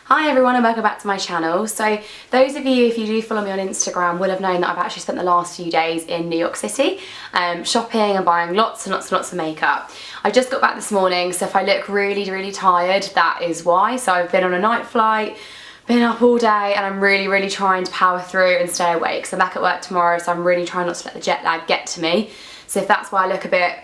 Hi everyone and welcome back to my channel. So those of you, if you do follow me on Instagram, will have known that I've actually spent the last few days in New York City shopping and buying lots and lots of makeup. I just got back this morning, so if I look really tired, that is why. So I've been on a night flight, been up all day, and I'm really trying to power through and stay awake. So I'm back at work tomorrow, so I'm really trying not to let the jet lag get to me. So if that's why I look a bit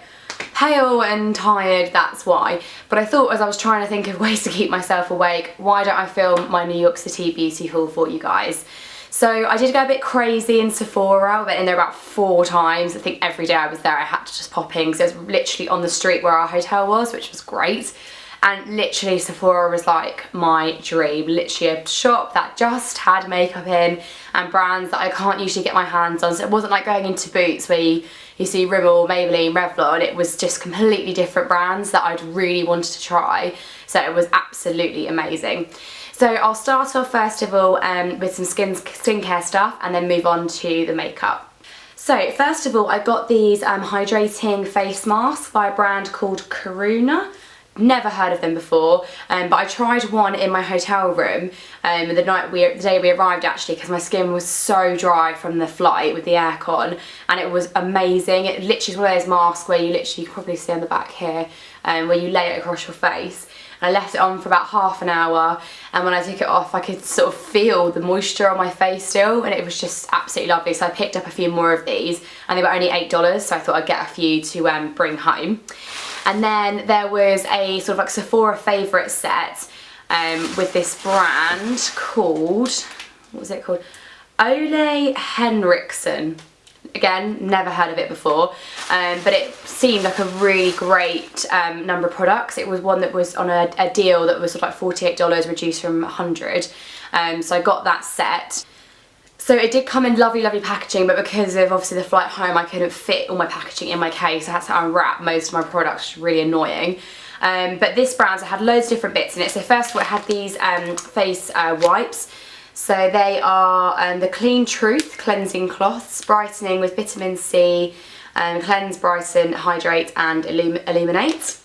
pale and tired, that's why. But I thought, as I was trying to think of ways to keep myself awake, why don't I film my New York City beauty haul for you guys? So I did go a bit crazy in Sephora. I went in there about 4 times. I think every day I was there I had to just pop in because it was literally on the street where our hotel was, which was great. And literally Sephora was like my dream. Literally a shop that just had makeup in and brands that I can't usually get my hands on. So it wasn't like going into Boots where you see Rimmel, Maybelline, Revlon. It was just completely different brands that I'd really wanted to try. So it was absolutely amazing. So I'll start off first of all with some skincare stuff and then move on to the makeup. So first of all, I got these hydrating face masks by a brand called Karuna. Never heard of them before, but I tried one in my hotel room the day we arrived actually, because my skin was so dry from the flight with the aircon, and it was amazing. It literally is one of those masks where you literally, you can probably see on the back here, where you lay it across your face. And I left it on for about half an hour, and when I took it off I could sort of feel the moisture on my face still, and it was just absolutely lovely. So I picked up a few more of these, and they were only $8, so I thought I'd get a few to bring home. And then there was a sort of like Sephora favourite set with this brand called, what was it called? Henrikson. Again, never heard of it before, but it seemed like a really great number of products. It was one that was on a deal that was sort of like $48 reduced from $100, so I got that set. So it did come in lovely packaging, but because of obviously the flight home I couldn't fit all my packaging in my case. I had to unwrap most of my products, which was really annoying. But this brand, I had loads of different bits in it. So first of all, it had these face wipes. So they are the Clean Truth Cleansing Cloths, brightening with vitamin C, cleanse, brighten, hydrate and illuminate.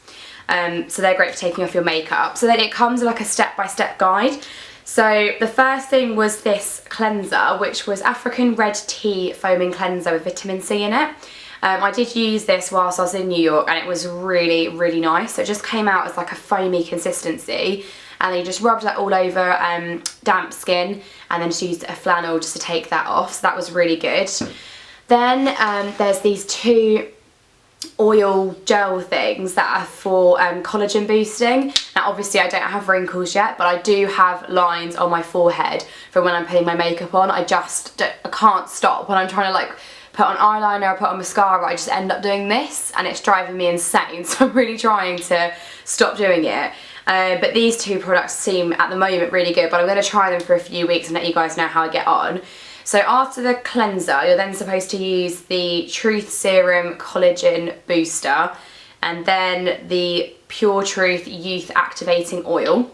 So they're great for taking off your makeup. So then it comes with like a step-by-step guide. So the first thing was this cleanser, which was African Red Tea Foaming Cleanser with vitamin C in it. I did use this whilst I was in New York, and it was really nice. So it just came out as like a foamy consistency, and then you just rubbed that all over damp skin, and then just used a flannel just to take that off. So that was really good. Then there's these 2 oil gel things that are for collagen boosting. Now obviously I don't have wrinkles yet, but I do have lines on my forehead from when I'm putting my makeup on. I can't stop when I'm trying to like put on eyeliner or put on mascara. I just end up doing this, and it's driving me insane. So I'm really trying to stop doing it. But these 2 products seem at the moment really good, but I'm going to try them for a few weeks and let you guys know how I get on. So after the cleanser, you're then supposed to use the Truth Serum Collagen Booster, and then the Pure Truth Youth Activating Oil.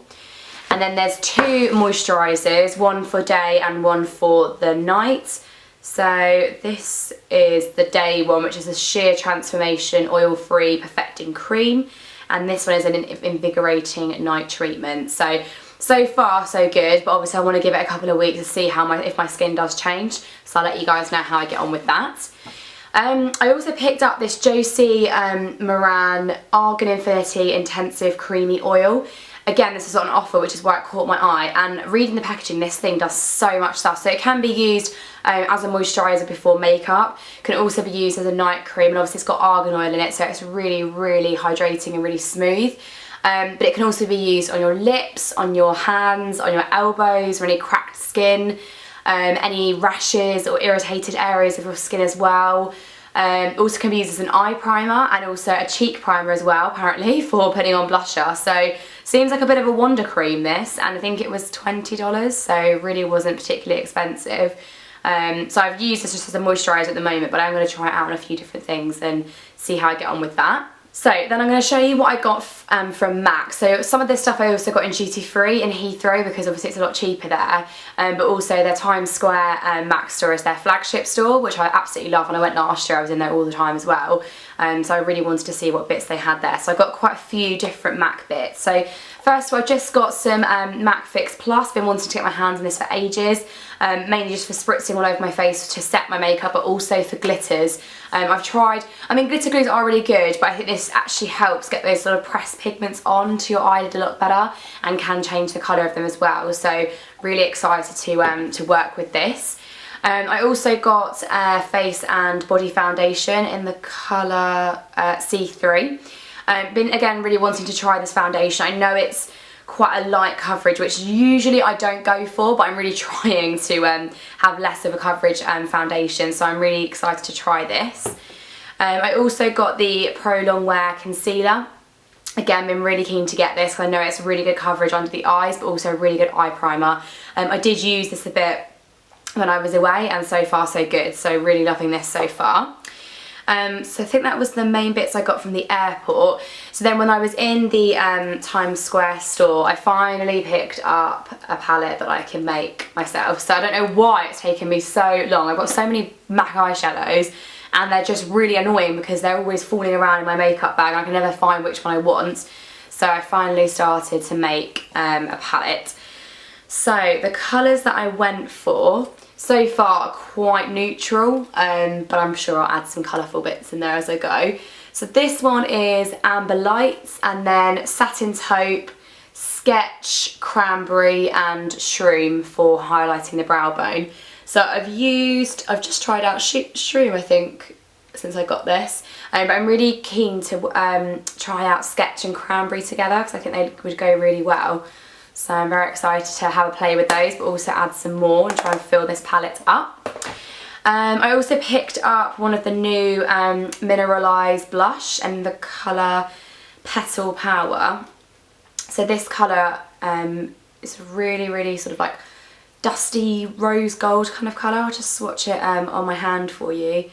And then there's 2 moisturisers, one for day and one for the night. So this is the day one, which is a Sheer Transformation Oil-Free Perfecting Cream. And this one is an invigorating night treatment. So far so good, but obviously I want to give it a couple of weeks to see how if my skin does change. So I'll let you guys know how I get on with that. I also picked up this Josie Maran Argon Infinity Intensive Creamy Oil. Again, this is on offer, which is why it caught my eye, and reading the packaging, this thing does so much stuff. So it can be used as a moisturiser before makeup, can also be used as a night cream, and obviously it's got argan oil in it, so it's really hydrating and really smooth. But it can also be used on your lips, on your hands, on your elbows, or any cracked skin, any rashes or irritated areas of your skin as well. Also can be used as an eye primer and also a cheek primer as well, apparently, for putting on blusher. So seems like a bit of a wonder cream, this, and I think it was $20, so really wasn't particularly expensive. So I've used this just as a moisturiser at the moment, but I'm going to try it out on a few different things and see how I get on with that. So then I'm going to show you what I got from MAC. So some of this stuff I also got in duty free in Heathrow, because obviously it's a lot cheaper there, but also their Times Square MAC store is their flagship store, which I absolutely love, and I went last year, I was in there all the time as well. So I really wanted to see what bits they had there. So I got quite a few different MAC bits. So First of all, I've just got some MAC Fix Plus. Been wanting to get my hands on this for ages, mainly just for spritzing all over my face to set my makeup, but also for glitters. I've tried, I mean, glitter glues are really good, but I think this actually helps get those sort of pressed pigments onto your eyelid a lot better and can change the colour of them as well. So really excited to work with this. I also got face and body foundation in the colour C3. Been again really wanting to try this foundation. I know it's quite a light coverage, which usually I don't go for, but I'm really trying to have less of a coverage foundation, so I'm really excited to try this. I also got the Pro Longwear Concealer. Again, been really keen to get this because I know it's really good coverage under the eyes, but also a really good eye primer. I did use this a bit when I was away, and so far so good, so really loving this so far. So I think that was the main bits I got from the airport. So then when I was in the Times Square store, I finally picked up a palette that I can make myself. So I don't know why it's taken me so long. I've got so many MAC eyeshadows and they're just really annoying because they're always falling around in my makeup bag and I can never find which one I want. So I finally started to make a palette. So the colours that I went for so far are quite neutral, but I'm sure I'll add some colourful bits in there as I go. So this one is Amber Lights, and then Satin Taupe, Sketch, Cranberry and Shroom for highlighting the brow bone. So I've just tried out Shroom I think since I got this, but I'm really keen to try out Sketch and Cranberry together because I think they would go really well. So I'm very excited to have a play with those, but also add some more and try and fill this palette up. I also picked up one of the new Mineralized Blush in the colour Petal Power. So this colour is really sort of like dusty rose gold kind of colour. I'll just swatch it on my hand for you. I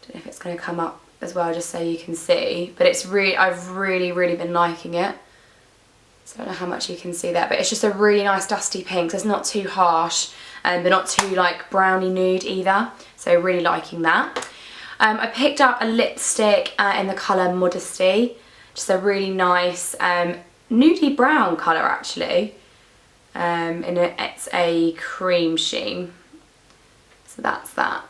don't know if it's going to come up as well just so you can see, but it's I've really been liking it. So I don't know how much you can see that, but it's just a really nice dusty pink, so it's not too harsh, but not too like browny nude either, so really liking that. I picked up a lipstick in the colour Modesty, just a really nice nudie brown colour actually, and it's a cream sheen, so that's that.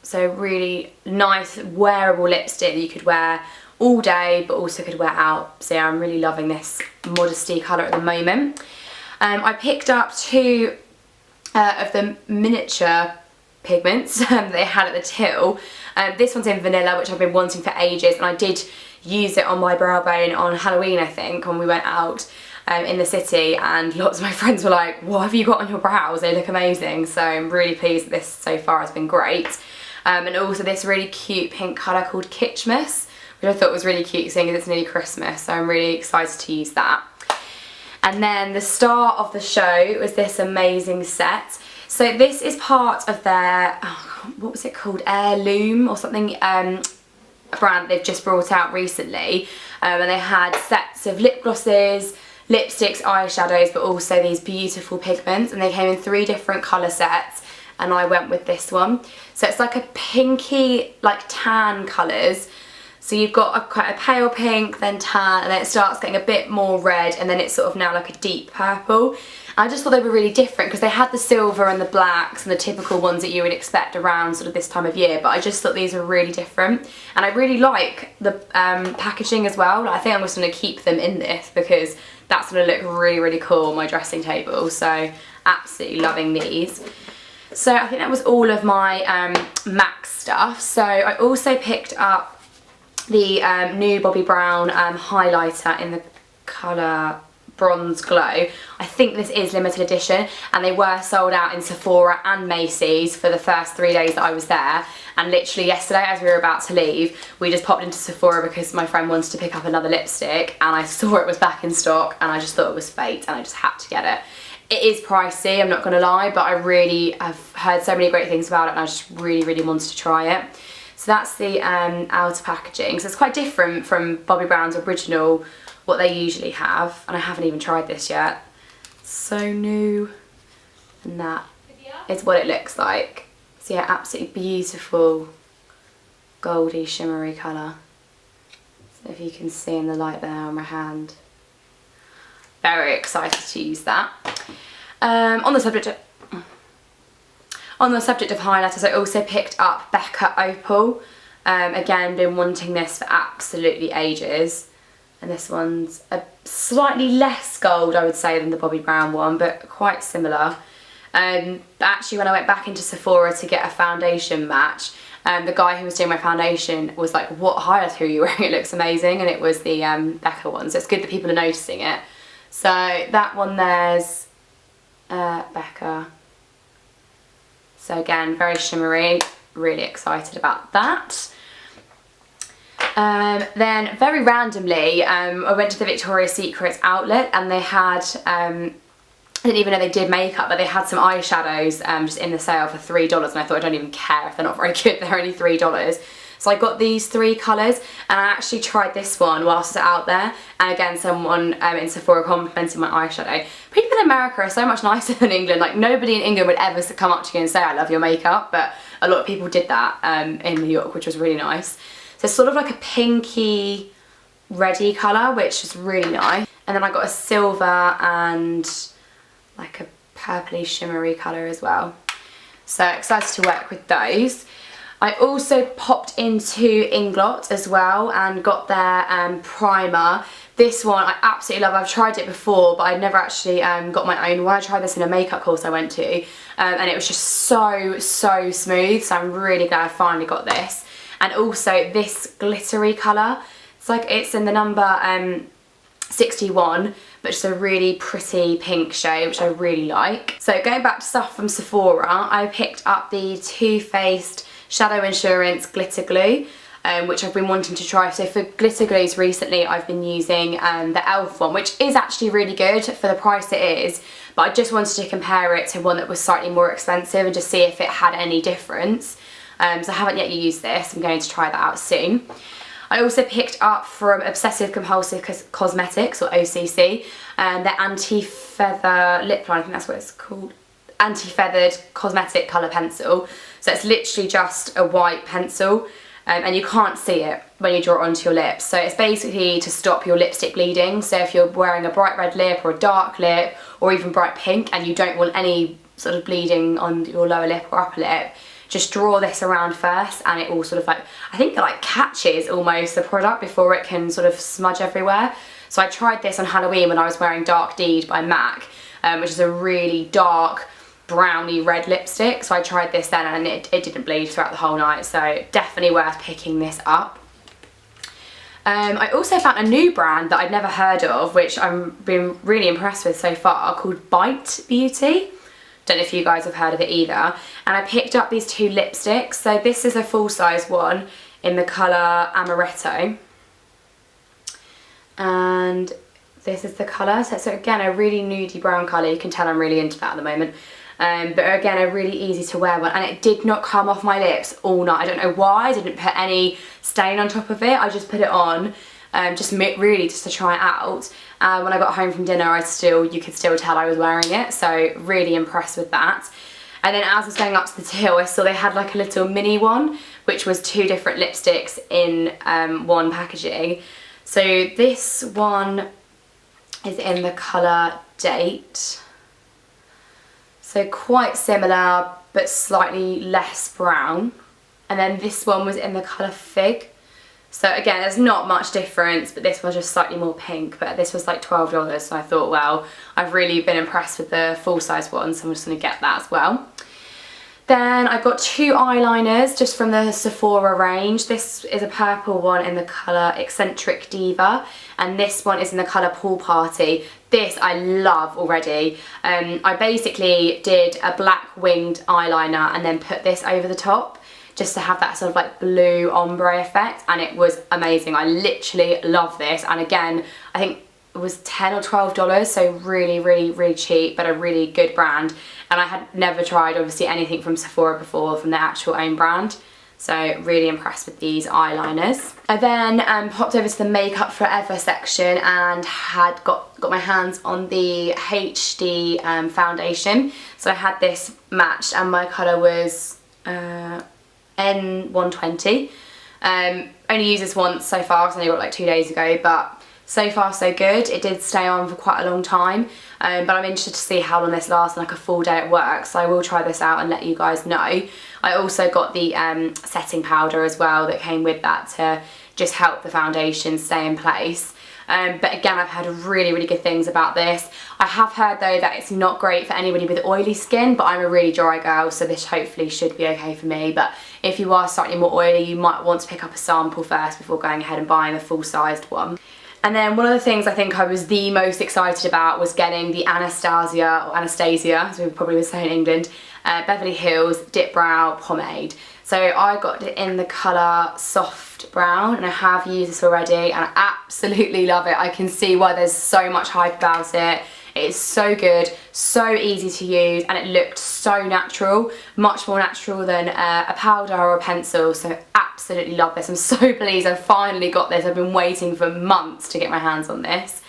So really nice wearable lipstick that you could wear all day but also could wear out. So yeah, I'm really loving this Modesty colour at the moment. I picked up two of the miniature pigments that they had at the till. This one's in Vanilla, which I've been wanting for ages, and I did use it on my brow bone on Halloween I think when we went out in the city, and lots of my friends were like, what have you got on your brows, they look amazing. So I'm really pleased that this so far has been great. And also this really cute pink colour called Kitschmas, which I thought was really cute seeing as it's nearly Christmas, so I'm really excited to use that. And then the star of the show was this amazing set. So this is part of their, what was it called, Heirloom or something, a brand they've just brought out recently, and they had sets of lip glosses, lipsticks, eyeshadows, but also these beautiful pigments, and they came in 3 different colour sets, and I went with this one. So it's like a pinky, like tan colours. So you've got quite a pale pink, then tan, and then it starts getting a bit more red, and then it's sort of now like a deep purple. I just thought they were really different because they had the silver and the blacks and the typical ones that you would expect around sort of this time of year, but I just thought these were really different. And I really like the packaging as well. I think I'm just going to keep them in this because that's going to look really cool on my dressing table. So absolutely loving these. So I think that was all of my MAC stuff. So I also picked up the new Bobbi Brown highlighter in the colour Bronze Glow. I think this is limited edition, and they were sold out in Sephora and Macy's for the first 3 days that I was there. And literally yesterday, as we were about to leave, we just popped into Sephora because my friend wanted to pick up another lipstick, and I saw it was back in stock, and I just thought it was fate, and I just had to get it. It is pricey, I'm not going to lie, but I really have heard so many great things about it, and I just really wanted to try it. So that's the outer packaging. So it's quite different from Bobbi Brown's original, what they usually have, and I haven't even tried this yet. So new, and that is what it looks like. So yeah, absolutely beautiful goldy shimmery colour. So if you can see in the light there on my hand. very excited to use that. On the subject of highlighters, I also picked up Becca Opal. Again, been wanting this for absolutely ages. And this one's a slightly less gold, I would say, than the Bobbi Brown one, but quite similar. But actually, when I went back into Sephora to get a foundation match, the guy who was doing my foundation was like, what highlighter are you wearing? It looks amazing. And it was the Becca one, so it's good that people are noticing it. So that one there's Becca. So again, very shimmery, really excited about that. Then very randomly, I went to the Victoria's Secret outlet and they had, I didn't even know they did makeup, but they had some eyeshadows just in the sale for $3, and I thought I don't even care if they're not very good, they're only $3. So I got these 3 colours, and I actually tried this one whilst I was out there, and again someone in Sephora complimented my eyeshadow. People in America are so much nicer than England. Like, nobody in England would ever come up to you and say I love your makeup, but a lot of people did that in New York, which was really nice. So it's sort of like a pinky reddy colour, which is really nice. And then I got a silver and like a purpley shimmery colour as well. So excited to work with those. I also popped into Inglot as well and got their primer. This one I absolutely love. I've tried it before, but I'd never actually got my own one. I tried this in a makeup course I went to, and it was just so smooth. So I'm really glad I finally got this. And also this glittery colour. It's like, it's in the number 61, but just a really pretty pink shade, which I really like. So going back to stuff from Sephora, I picked up the Too Faced Shadow Insurance Glitter Glue, which I've been wanting to try. So for glitter glues recently, I've been using the e.l.f. one, which is actually really good for the price it is, but I just wanted to compare it to one that was slightly more expensive and just see if it had any difference. So I haven't yet used this. I'm going to try that out soon. I also picked up from Obsessive Compulsive Cosmetics, or OCC, their Anti-Feather Lip Line, I think that's what it's called. Anti-Feathered Cosmetic Colour Pencil. So it's literally just a white pencil, and you can't see it when you draw it onto your lips. So it's basically to stop your lipstick bleeding. So if you're wearing a bright red lip or a dark lip or even bright pink and you don't want any sort of bleeding on your lower lip or upper lip, just draw this around first, and it all sort of like, I think it like catches almost the product before it can sort of smudge everywhere. So I tried this on Halloween when I was wearing Dark Deed by MAC, which is a really dark browny red lipstick. So I tried this then and it didn't bleed throughout the whole night, so definitely worth picking this up. I also found a new brand that I'd never heard of, which I've been really impressed with so far, called Bite Beauty. Don't know if you guys have heard of it either. And I picked up these 2 lipsticks. So this is a full-size one in the colour Amaretto. And this is the colour. So again, a really nudie brown colour. You can tell I'm really into that at the moment. But again, a really easy to wear one. And it did not come off my lips all night. I don't know why. I didn't put any stain on top of it. I just put it on. Really just to try it out. When I got home from dinner, you could still tell I was wearing it, so really impressed with that. And then as I was going up to the till, I saw they had like a little mini one, which was 2 different lipsticks in one packaging. So this one is in the colour Date. So quite similar, but slightly less brown. And then this one was in the colour Fig. So again, there's not much difference, but this was just slightly more pink, but this was like $12, so I thought, well, I've really been impressed with the full-size one, so I'm just going to get that as well. Then I got 2 eyeliners just from the Sephora range. This is a purple one in the colour Eccentric Diva, and this one is in the colour Pool Party. This I love already. I basically did a black winged eyeliner and then put this over the top, just to have that sort of like blue ombre effect, and it was amazing. I literally love this, and again, I think it was $10 or $12, so really cheap, but a really good brand. And I had never tried obviously anything from Sephora before, from their actual own brand, so really impressed with these eyeliners. I then popped over to the Makeup Forever section and had got my hands on the HD foundation. So I had this matched, and my colour was N120. Only used this once so far because I only got it like 2 days ago, but So far so good. It did stay on for quite a long time, but I'm interested to see how long this lasts, like a full day at work, so I will try this out and let you guys know. I also got the setting powder as well that came with that to just help the foundation stay in place. But again, I've heard really, really good things about this. I have heard though that it's not great for anybody with oily skin, but I'm a really dry girl, so this hopefully should be okay for me. But if you are slightly more oily, you might want to pick up a sample first before going ahead and buying the full-sized one. And then one of the things I think I was the most excited about was getting the Anastasia, as we probably would say in England, Beverly Hills Dipbrow Pomade. So I got it in the colour Soft Brown, and I have used this already and I absolutely love it. I can see why there's so much hype about it. It is so good, so easy to use, and it looked so natural, much more natural than a powder or a pencil, so absolutely love this. I'm so pleased I finally got this. I've been waiting for months to get my hands on this.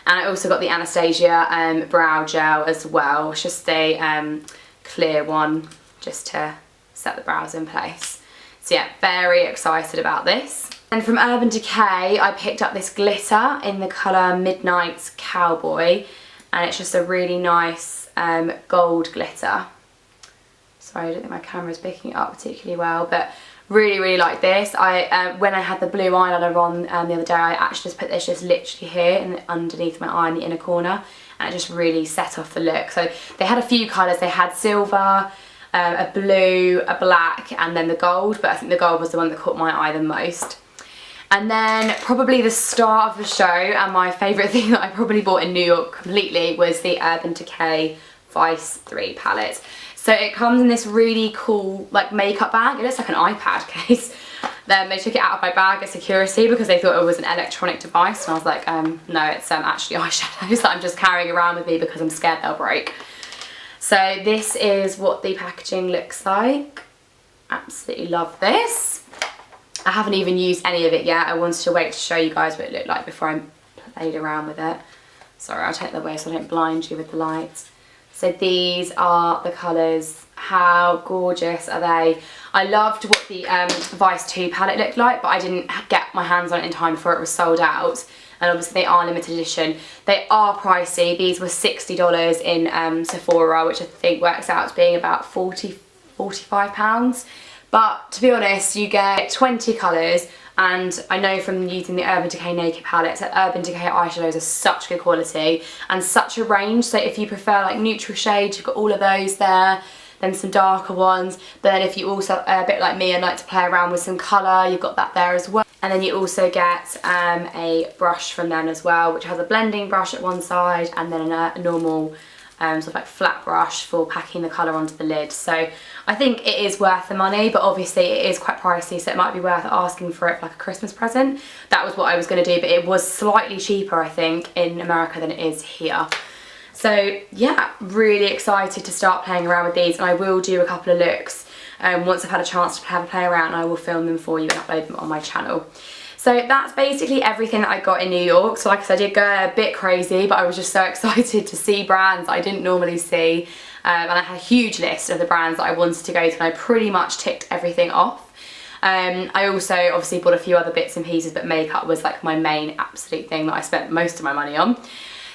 And I also got the Anastasia brow gel as well. It's just a clear one just to set the brows in place. So yeah, very excited about this. And from Urban Decay, I picked up this glitter in the colour Midnight's Cowboy, and it's just a really nice gold glitter. Sorry, I don't think my camera's picking it up particularly well, but really, really like this. When I had the blue eyeliner on the other day, I actually just put this just literally here and underneath my eye in the inner corner, and it just really set off the look. So they had a few colours. They had silver, a blue, a black, and then the gold, but I think the gold was the one that caught my eye the most. And then probably the star of the show, and my favourite thing that I probably bought in New York completely, was the Urban Decay Vice 3 palette. So it comes in this really cool like makeup bag. It looks like an iPad case. Then they took it out of my bag as security because they thought it was an electronic device, and I was like, no, it's actually eyeshadows that I'm just carrying around with me because I'm scared they'll break. So this is what the packaging looks like. Absolutely love this. I haven't even used any of it yet. I wanted to wait to show you guys what it looked like before I played around with it. Sorry, I'll take that away so I don't blind you with the lights. So these are the colours. How gorgeous are they? I loved what the Vice 2 palette looked like, but I didn't get my hands on it in time before it was sold out. And obviously they are limited edition. They are pricey. These were $60 in Sephora, which I think works out as being about £45. But to be honest, you get 20 colours, and I know from using the Urban Decay Naked palettes that Urban Decay eyeshadows are such good quality and such a range. So if you prefer like neutral shades, you've got all of those there, then some darker ones. But then if you also, a bit like me, and like to play around with some colour, you've got that there as well. And then you also get a brush from them as well, which has a blending brush at one side and then a normal sort of like flat brush for packing the colour onto the lid. So I think it is worth the money, but obviously it is quite pricey, so it might be worth asking for it for like a Christmas present. That was what I was going to do, but it was slightly cheaper I think in America than it is here. So yeah, really excited to start playing around with these, and I will do a couple of looks once I've had a chance to have a play around, and I will film them for you and upload them on my channel. So that's basically everything that I got in New York. So like I said, I did go a bit crazy, but I was just so excited to see brands I didn't normally see. And I had a huge list of the brands that I wanted to go to, and I pretty much ticked everything off. I also obviously bought a few other bits and pieces, but makeup was like my main absolute thing that I spent most of my money on.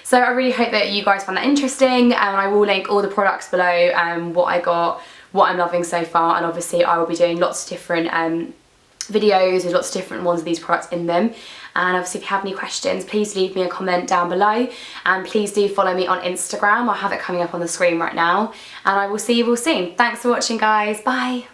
So I really hope that you guys found that interesting, and I will link all the products below, what I got, what I'm loving so far, and obviously I will be doing lots of different videos with lots of different ones of these products in them. And obviously if you have any questions, please leave me a comment down below, and please do follow me on Instagram. I'll have it coming up on the screen right now, and I will see you all soon. Thanks for watching guys, bye.